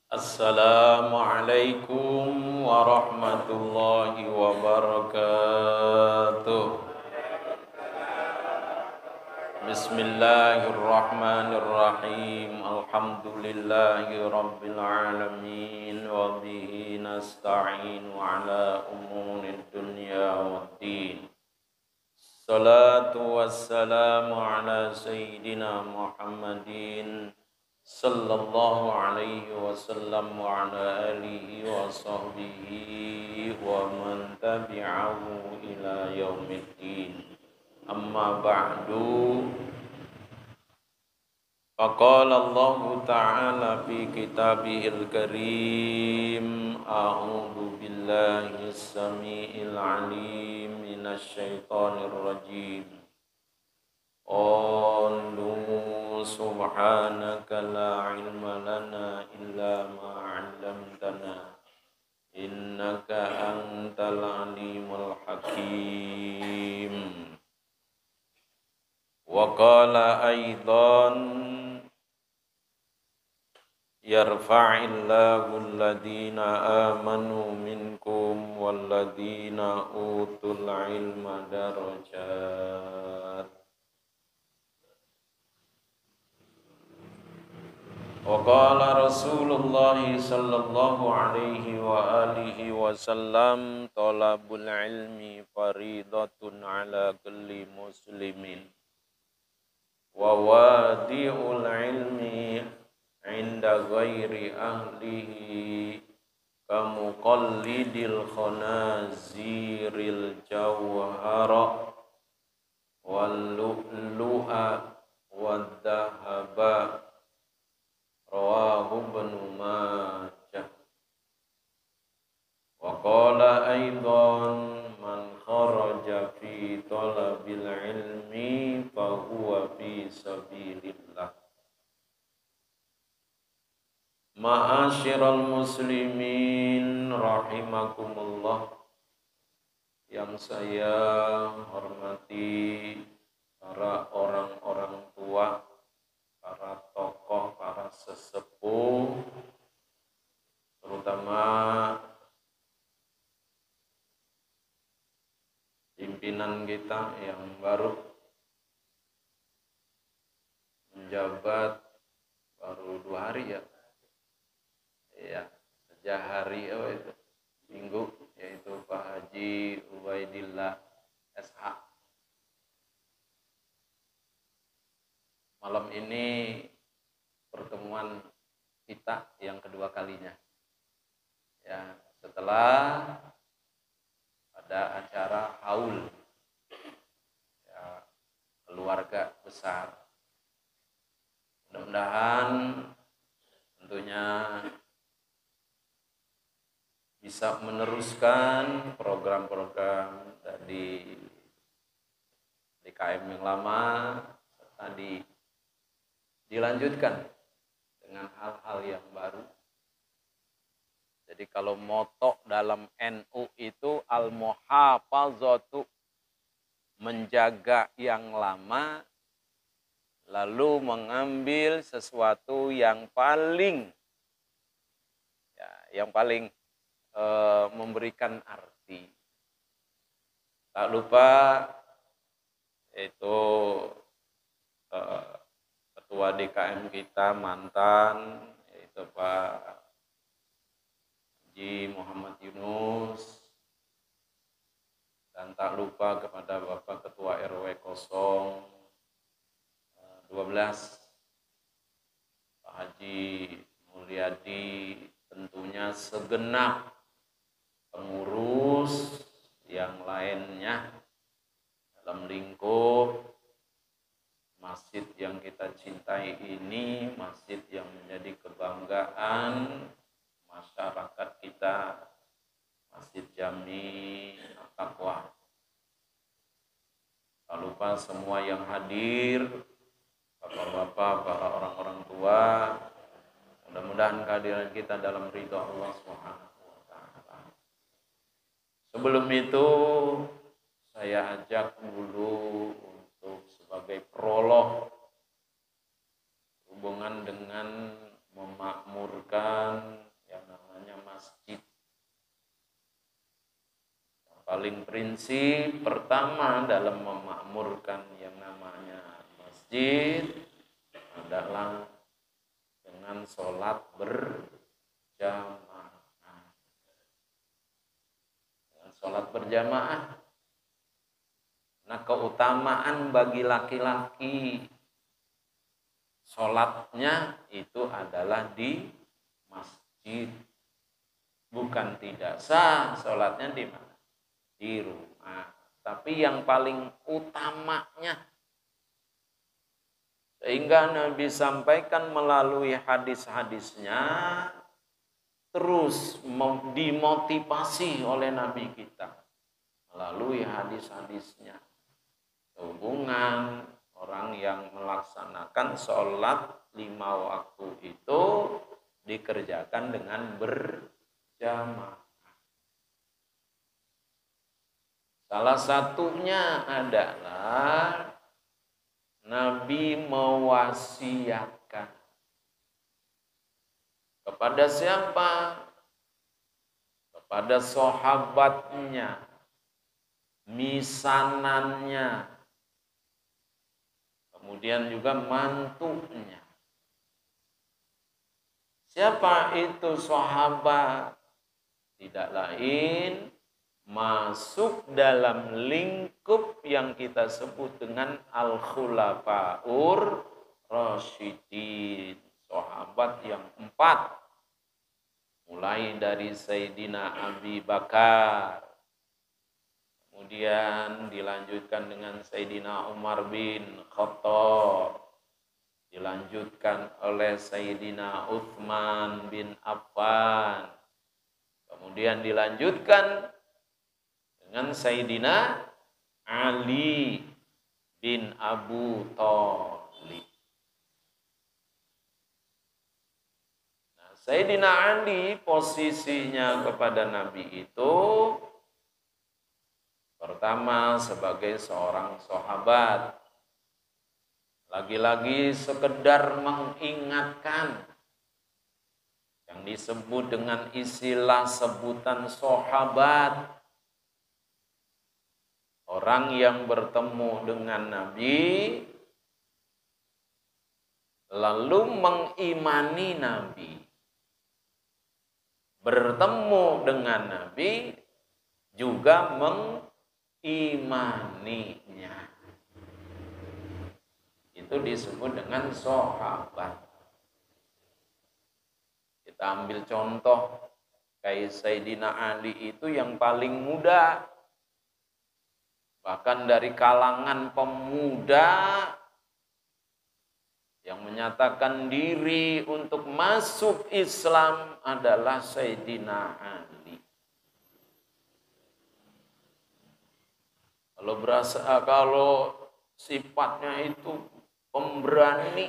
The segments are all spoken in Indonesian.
Assalamualaikum warahmatullahi wabarakatuh. Bismillahirrahmanirrahim. Alhamdulillahi rabbil alamin wa bihi nasta'inu ala umurid dunya waddin. Salatu wassalamu ala sayyidina Muhammadin sallallahu alaihi wasallam wa ala alihi wa sahbihi wa man tabi'ahu ila yaumiddin. Amma ba'du. Faqala Allah ta'ala fi kitabihil karim. A'udzu billahi as-sami'il 'alim minasy syaithanir rajim. Qalu subhanaka la ilma lana illa ma 'allamtana innaka antal alimul hakim. Wa qala aidan yarfa'illahu alladhina amanu minkum walladhina utul ilma darajat. Wa qala Rasulullah sallallahu alaihi wa alihi wasallam talabul ilmi faridatun ala kulli muslimin wa wadi'ul ilmi inda ghairi ahlihi kamuqallidil khanaziril jawhara wal lu'lu'a wad dhahaba. Rawahu Ibnu Majah. Wa qala aidan man kharaja fi talabil ilmi fa huwa fi sabilillah. Ma'asyiral muslimin rahimakumullah, yang saya hormati para orang-orang tua, para tokoh, para sesepuh, terutama pimpinan kita yang baru menjabat baru 2 hari ya. Ya, sejak hari itu Minggu, yaitu Pak Haji Ubaidillah SH. Malam ini pertemuan kita yang kedua kalinya. Ya, setelah ada acara haul ya, keluarga besar. Mudah-mudahan tentunya bisa meneruskan program-program dari DKM yang lama serta dilanjutkan dengan hal-hal yang baru. Jadi kalau moto dalam NU itu al-muhafazatu, menjaga yang lama lalu mengambil sesuatu yang paling memberikan arti. Tak lupa itu Ketua DKM kita mantan, yaitu Pak Haji Muhammad Yunus, dan tak lupa kepada Bapak Ketua RW 012 Pak Haji Mulyadi, tentunya segenap pengurus yang lainnya dalam lingkup masjid yang kita cintai ini, masjid yang menjadi kebanggaan masyarakat kita, Masjid Jami Taqwa. Tak lupa semua yang hadir, bapak-bapak, para orang-orang tua, mudah-mudahan kehadiran kita dalam ridha Allah SWT. Sebelum itu, saya ajak dulu untuk sebagai prolog hubungan dengan memakmurkan yang namanya masjid. Yang paling prinsip pertama dalam memakmurkan yang namanya masjid adalah dengan sholat berjamaah. Dengan sholat berjamaah. Nah, keutamaan bagi laki-laki sholatnya itu adalah di masjid. Bukan tidak sah sholatnya di mana? Di rumah. Tapi yang paling utamanya, sehingga Nabi sampaikan melalui hadis-hadisnya, terus dimotivasi oleh Nabi kita melalui hadis-hadisnya. Hubungan orang yang melaksanakan sholat 5 waktu itu dikerjakan dengan berjamaah. Salah satunya adalah Nabi mewasiatkan kepada siapa? Kepada sahabatnya, misanannya, kemudian juga mantunya. Siapa itu sahabat? Tidak lain masuk dalam lingkup yang kita sebut dengan Al-Khulafaur Rasyidin, sahabat yang 4, mulai dari Sayyidina Abi Bakar, kemudian dilanjutkan dengan Sayyidina Umar bin Khattab, dilanjutkan oleh Sayyidina Utsman bin Affan, kemudian dilanjutkan dengan Sayyidina Ali bin Abu Thalib. Nah, Sayyidina Ali posisinya kepada Nabi itu pertama sebagai seorang sahabat, lagi-lagi sekedar mengingatkan yang disebut dengan istilah sebutan sahabat. Orang yang bertemu dengan Nabi lalu mengimani Nabi, bertemu dengan Nabi juga mengimaninya. Itu disebut dengan sahabat. Kita ambil contoh kayak Sayyidina Ali itu yang paling muda. Bahkan dari kalangan pemuda yang menyatakan diri untuk masuk Islam adalah Sayyidina Ali. Kalau sifatnya itu pemberani,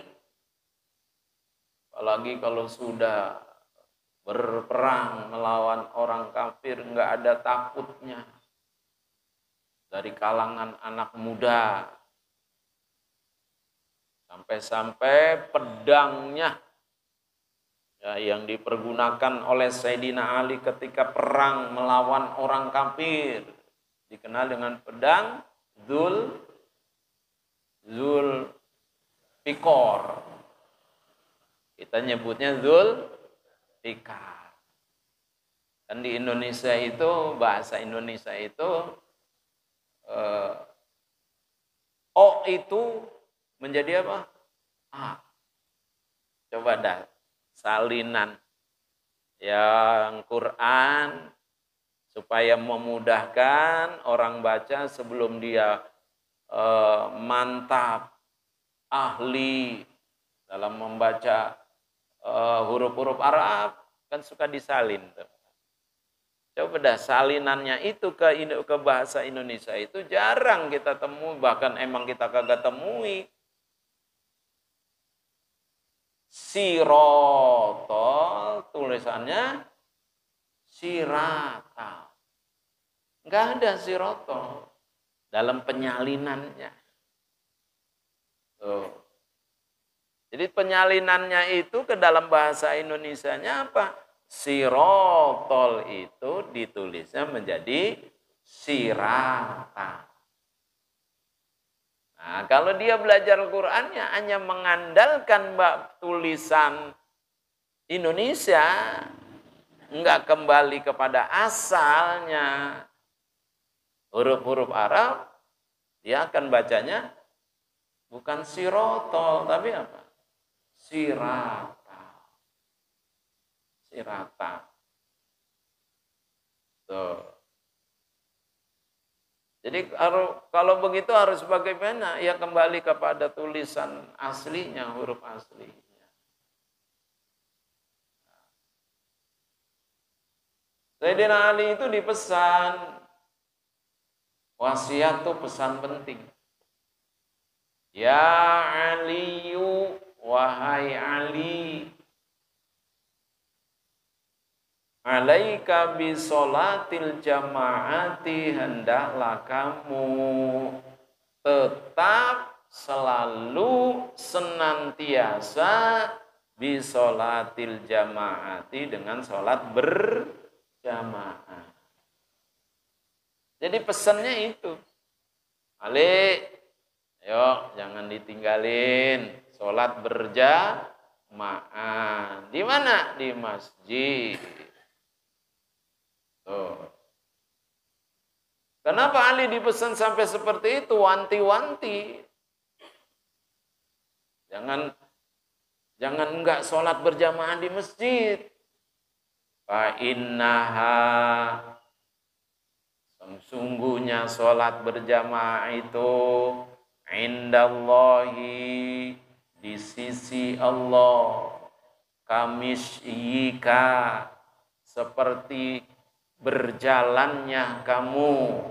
apalagi kalau sudah berperang melawan orang kafir, nggak ada takutnya. Dari kalangan anak muda, sampai-sampai pedangnya ya, yang dipergunakan oleh Sayyidina Ali ketika perang melawan orang kafir dikenal dengan pedang Dzul Fikor. Kita nyebutnya Dzul Fikar. Dan di Indonesia itu, bahasa Indonesia itu O itu menjadi apa? A. Coba dah, salinan yang Quran supaya memudahkan orang baca sebelum dia mantap, ahli dalam membaca huruf-huruf Arab, kan suka disalin tuh. Coba dah, salinannya itu ke bahasa Indonesia itu jarang kita temui, bahkan emang kita kagak temui. Sirotol tulisannya sirata. Enggak ada sirotol dalam penyalinannya. Tuh. Jadi penyalinannya itu ke dalam bahasa Indonesianya apa? Sirotol itu ditulisnya menjadi sirata. Nah, kalau dia belajar Al-Qur'annya hanya mengandalkan tulisan Indonesia, enggak kembali kepada asalnya huruf-huruf Arab, dia akan bacanya bukan sirotol, tapi apa? Sirata. Sirata. Tuh. Jadi kalau begitu harus bagaimana? Ya kembali kepada tulisan aslinya, huruf aslinya. Sayyidina Ali itu dipesan. Wasiat itu pesan penting. Ya Aliyu, wahai Ali, alaika bisolatil jamaati, hendaklah kamu tetap selalu senantiasa bisolatil jamaati, dengan sholat berjamaah. Jadi pesannya itu, Ali, ayo jangan ditinggalin sholat berjamaah. Di mana? Di masjid. Tuh. Kenapa Ali dipesan sampai seperti itu? Wanti-wanti. Jangan enggak sholat berjamaah di masjid. Fa innaha, sesungguhnya sholat berjamaah itu indallahi, di sisi Allah, kamisyika, seperti berjalannya kamu,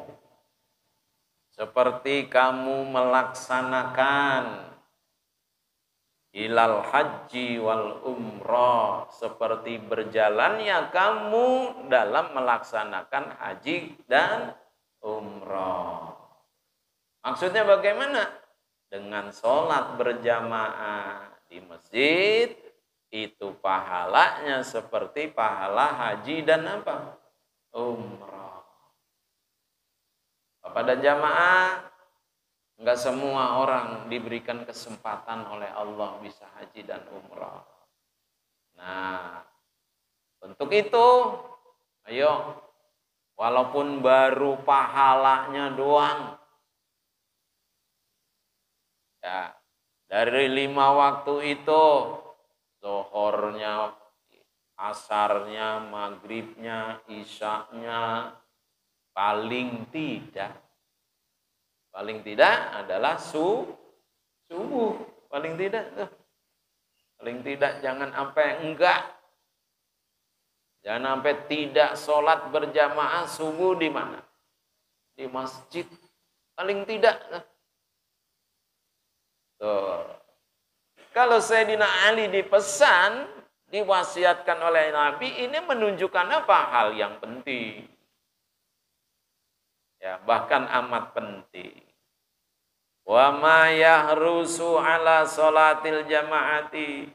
seperti kamu melaksanakan ilal haji wal umrah, seperti berjalannya kamu dalam melaksanakan haji dan umrah. Maksudnya bagaimana? Dengan sholat berjamaah di masjid, itu pahalanya seperti pahala haji dan apa? Umrah. Pada jamaah, enggak semua orang diberikan kesempatan oleh Allah bisa haji dan umrah. Nah, untuk itu, ayo, walaupun baru pahalanya doang, ya, dari 5 waktu itu, zuhurnya, asarnya, maghribnya, isyaknya, paling tidak adalah subuh. Paling tidak tuh. Paling tidak jangan sampai enggak. Jangan sampai tidak sholat berjamaah subuh di mana? Di masjid. Paling tidak. Tuh. Kalau Sayyidina Ali dipesan, diwasiatkan oleh Nabi, ini menunjukkan apa? Hal yang penting. Ya, bahkan amat penting. Wa ma yahrusu ala sholatil jamaati,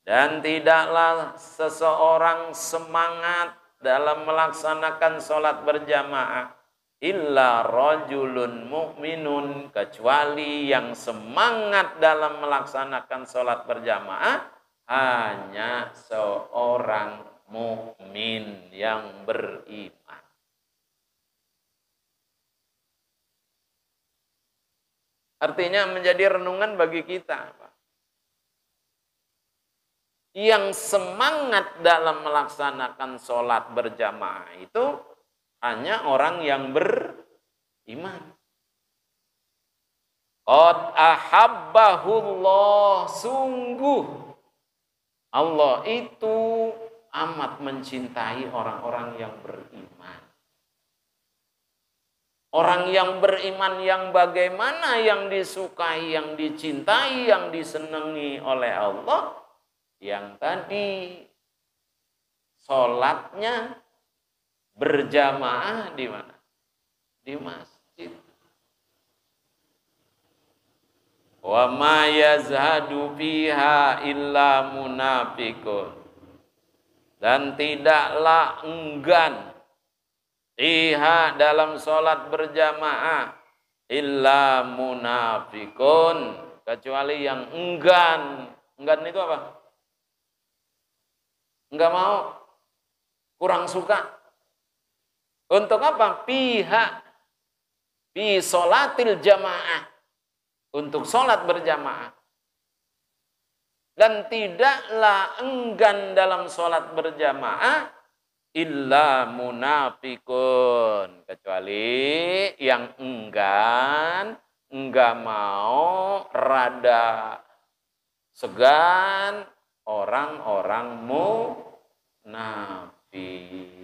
dan tidaklah seseorang semangat dalam melaksanakan sholat berjamaah illa rajulun mu'minun, kecuali yang semangat dalam melaksanakan sholat berjamaah hanya seorang mukmin yang beriman. Artinya menjadi renungan bagi kita. Yang semangat dalam melaksanakan sholat berjamaah itu hanya orang yang beriman. Qad ahabbahullah, sungguh Allah itu amat mencintai orang-orang yang beriman. Orang yang beriman yang bagaimana, yang disukai, yang dicintai, yang disenangi oleh Allah, yang tadi sholatnya berjamaah di mana? Di masjid. Wa ma yazhadu fiha illa munafiqun. Dan tidaklah enggan fiha dalam sholat berjamaah illa munafiqun, kecuali yang enggan. Enggan itu apa? Enggak mau, kurang suka. Untuk apa? Fiha, fi sholatil jamaah, untuk sholat berjamaah. Dan tidaklah enggan dalam sholat berjamaah illa munafikun, kecuali yang enggan, enggak mau, rada segan, orang-orang munafik.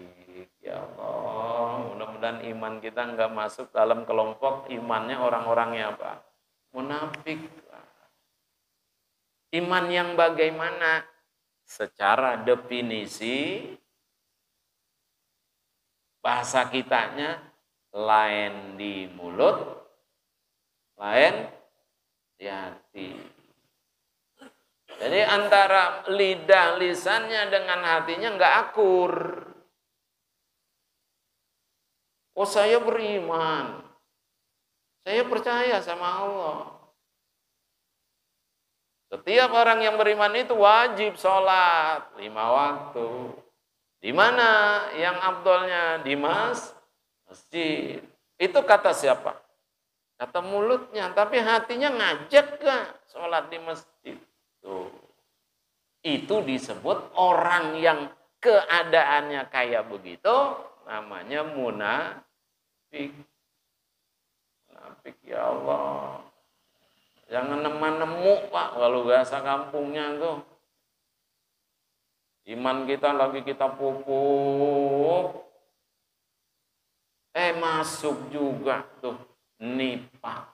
Ya Allah, mudah-mudahan iman kita enggak masuk dalam kelompok imannya orang-orangnya apa? Munafik. Iman yang bagaimana? Secara definisi bahasa kitanya, lain di mulut, lain di hati. Jadi antara lidah lisannya dengan hatinya enggak akur. Oh, saya beriman, saya percaya sama Allah. Setiap orang yang beriman itu wajib sholat 5 waktu. Di mana yang afdolnya? Di masjid. Itu kata siapa? Kata mulutnya, tapi hatinya ngajak gak sholat di masjid? Tuh. Itu disebut orang yang keadaannya kayak begitu, namanya munafik. Munafik, ya Allah. Jangan nemu Pak, kalau bahasa kampungnya tuh. Iman kita lagi kita pupuk. Masuk juga tuh nifaq.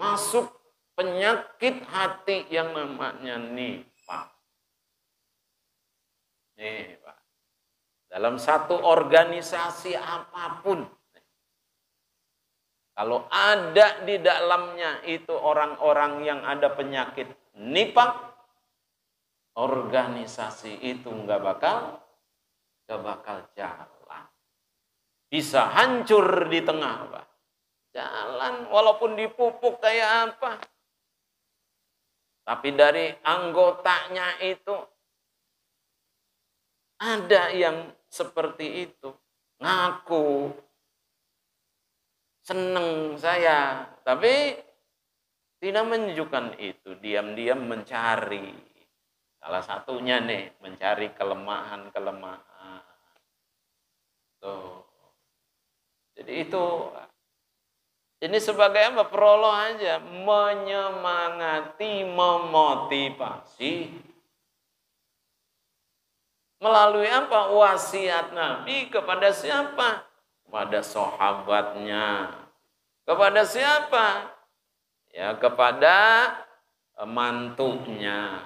Masuk penyakit hati yang namanya nifaq. Nih Pak, dalam satu organisasi apapun, kalau ada di dalamnya itu orang-orang yang ada penyakit nifaq, organisasi itu nggak bakal jalan. Bisa hancur di tengah, Pak. Jalan walaupun dipupuk kayak apa. Tapi dari anggotanya itu ada yang seperti itu. Ngaku seneng saya, tapi tidak menunjukkan itu, diam-diam mencari. Salah satunya nih, mencari kelemahan-kelemahan. Tuh. Jadi itu, ini sebagai apa? Prolog aja, menyemangati, memotivasi. Melalui apa? Wasiat Nabi kepada siapa? Kepada sahabatnya. Kepada siapa? Ya, kepada mantunya.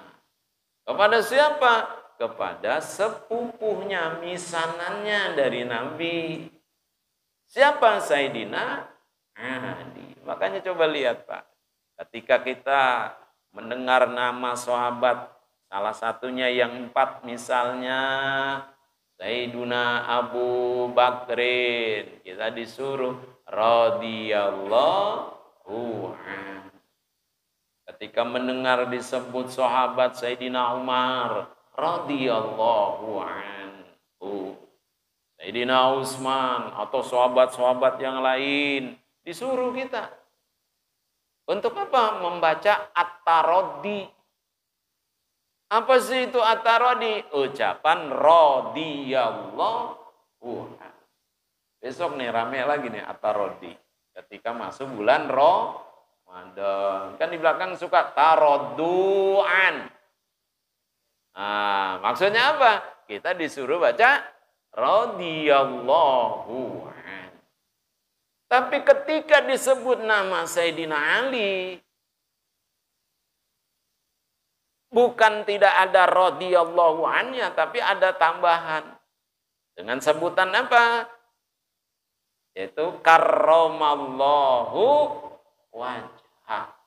Kepada siapa? Kepada sepupuhnya, misanannya dari Nabi. Siapa? Sayyidina Ali. Makanya coba lihat Pak. Ketika kita mendengar nama sahabat, salah satunya yang 4 misalnya, Sayyiduna Abu Bakrin, kita disuruh radhiyallahu anhu. Ketika mendengar disebut sahabat Sayyidina Umar radhiyallahu anhu, Sayyidina Utsman atau sahabat-sahabat yang lain, disuruh kita untuk apa? Membaca at-taraddi. Apa sih itu at-taraddi? Ucapan radhiyallahu. Besok nih rame lagi nih at-taraddi. Ketika masuk bulan Ramadan. Kan di belakang suka taradduan. Nah, maksudnya apa? Kita disuruh baca radhiyallahu an. Tapi ketika disebut nama Sayyidina Ali, bukan tidak ada radhiyallahu annya, tapi ada tambahan. Dengan sebutan apa? Yaitu karramallahu wajh.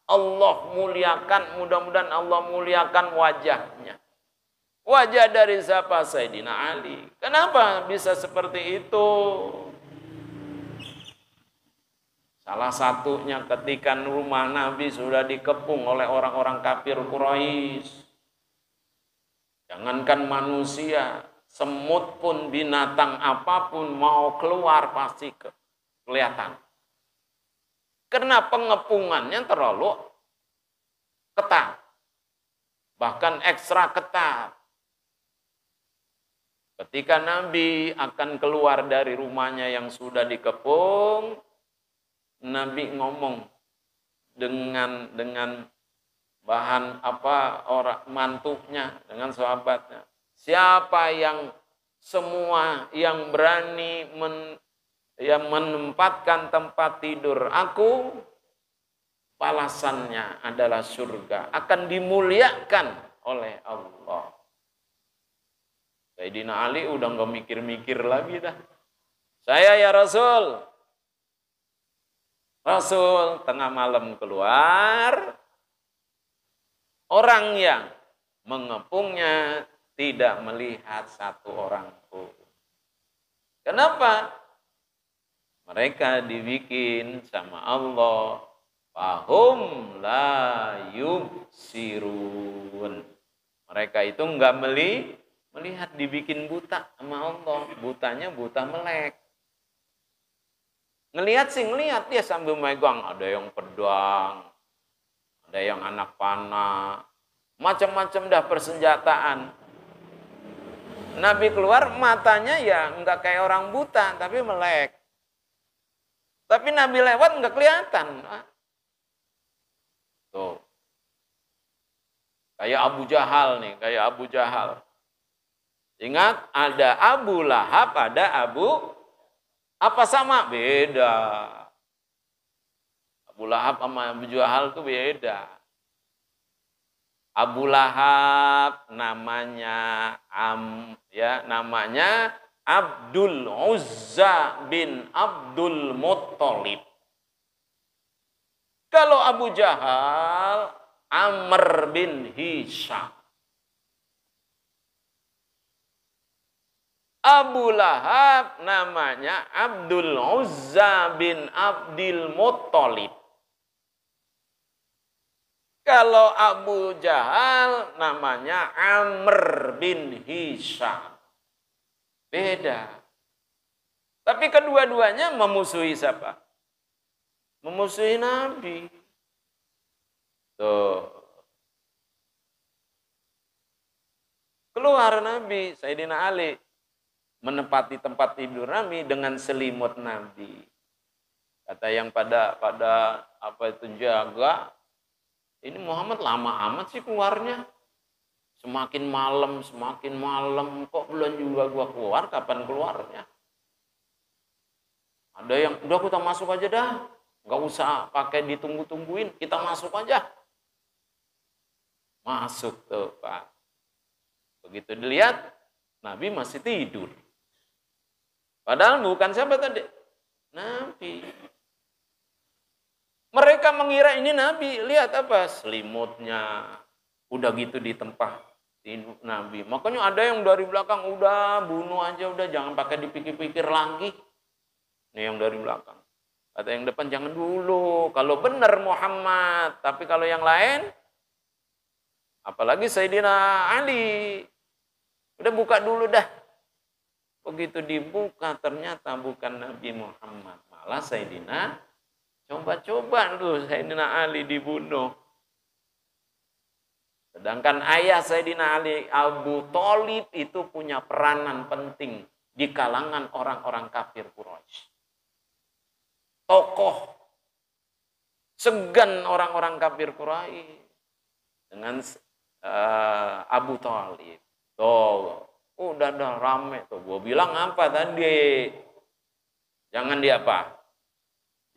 Allah muliakan, mudah-mudahan Allah muliakan wajahnya. Wajah dari siapa? Sayyidina Ali. Kenapa bisa seperti itu? Salah satunya ketika rumah Nabi sudah dikepung oleh orang-orang kafir Quraisy. Jangankan manusia, semut pun, binatang apapun mau keluar pasti kelihatan. Karena pengepungannya terlalu ketat. Bahkan ekstra ketat. Ketika Nabi akan keluar dari rumahnya yang sudah dikepung, Nabi ngomong dengan bahan orang mantunya, dengan sahabatnya. Siapa yang semua yang berani menempatkan tempat tidur aku, balasannya adalah surga, akan dimuliakan oleh Allah. Sayyidina Ali udah nggak mikir-mikir lagi dah. Saya ya Rasul. Rasul tengah malam keluar, orang yang mengepungnya tidak melihat satu orang pun. Kenapa? Mereka dibikin sama Allah, fahum la yubsirun. Mereka itu enggak melihat, dibikin buta sama Allah. Butanya buta melek. Ngelihat sih ngelihat, dia sambil megang, ada yang pedang, ada yang anak panah, macam-macam dah persenjataan. Nabi keluar, matanya ya enggak kayak orang buta, tapi melek. Tapi Nabi lewat enggak kelihatan. Tuh. Kayak Abu Jahal nih, kayak Abu Jahal. Ingat, ada Abu Lahab, ada apa sama? Beda. Abu Lahab sama Abu Jahal itu beda. Abu Lahab namanya namanya Abdul Uzza bin Abdul Muttalib. Kalau Abu Jahal, Amr bin Hisham. Abu Lahab namanya Abdul Uzza bin Abdul Muttalib. Kalau Abu Jahal namanya Amr bin Hisham. Beda. Tapi kedua-duanya memusuhi siapa? Memusuhi Nabi. Tuh. Keluar Nabi, Sayyidina Ali menempati tempat tidur Nabi dengan selimut Nabi. Kata yang pada jaga, ini Muhammad lama amat sih keluarnya. Semakin malam, kok belum juga gua keluar, kapan keluarnya? Ada yang, udah kita masuk aja dah, nggak usah pakai ditunggu-tungguin, kita masuk aja. Masuk tuh Pak. Begitu dilihat, Nabi masih tidur. Padahal bukan siapa tadi? Nabi. Mereka mengira ini Nabi. Lihat apa? Selimutnya. Udah gitu di tempat Nabi. Makanya ada yang dari belakang, udah bunuh aja, udah jangan pakai dipikir-pikir lagi. Ini yang dari belakang. Kata yang depan, jangan dulu. Kalau benar Muhammad. Tapi kalau yang lain, apalagi Sayyidina Ali. Udah buka dulu dah. Begitu dibuka ternyata bukan Nabi Muhammad. Malah Sayyidina coba-coba tuh Sayyidina Ali dibunuh. Sedangkan ayah Sayyidina Ali, Abu Thalib itu punya peranan penting di kalangan orang-orang kafir Quraisy. Tokoh segan orang-orang kafir Quraisy dengan Abu Thalib. Tuh. Udah rame tuh. Gue bilang apa tadi? Jangan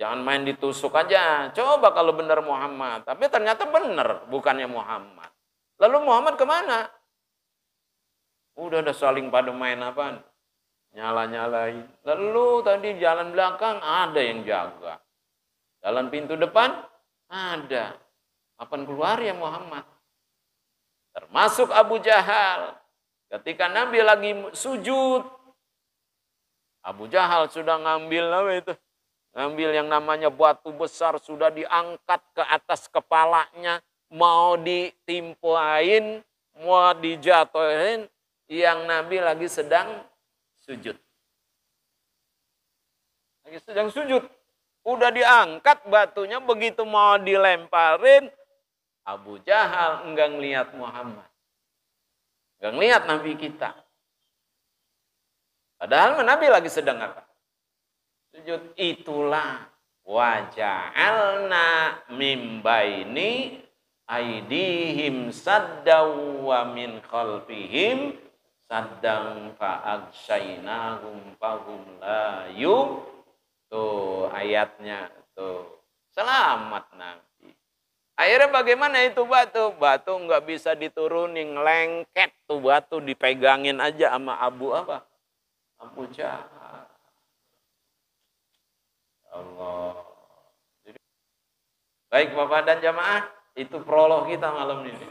Jangan main ditusuk aja. Coba kalau benar Muhammad. Tapi ternyata benar, bukannya Muhammad. Lalu Muhammad kemana? Udah saling pada main apa? Nyala-nyalain. Lalu tadi jalan belakang ada yang jaga. Jalan pintu depan Ada. Kapan keluar ya Muhammad? Termasuk Abu Jahal. Ketika Nabi lagi sujud, Abu Jahal sudah ngambil apa itu? Ngambil yang namanya batu besar, sudah diangkat ke atas kepalanya, mau ditimpain, mau dijatuhin, yang Nabi lagi sedang sujud. Lagi sedang sujud. Udah diangkat batunya, begitu mau dilemparin, Abu Jahal enggak ngelihat Muhammad. Enggak ngelihat Nabi kita. Padahal Nabi lagi sedang apa? Sujud. Itulah waja'alna mim baini aidihim saddaw wa min khalfihim saddang fa'agsyainahum fahum la yub. Tuh ayatnya tuh. Selamat Nabi. Akhirnya bagaimana itu batu? Batu nggak bisa diturunin, lengket tuh batu, dipegangin aja sama Abu apa? Abu Jahal. Allah. Baik Bapak dan jamaah, itu prolog kita malam ini.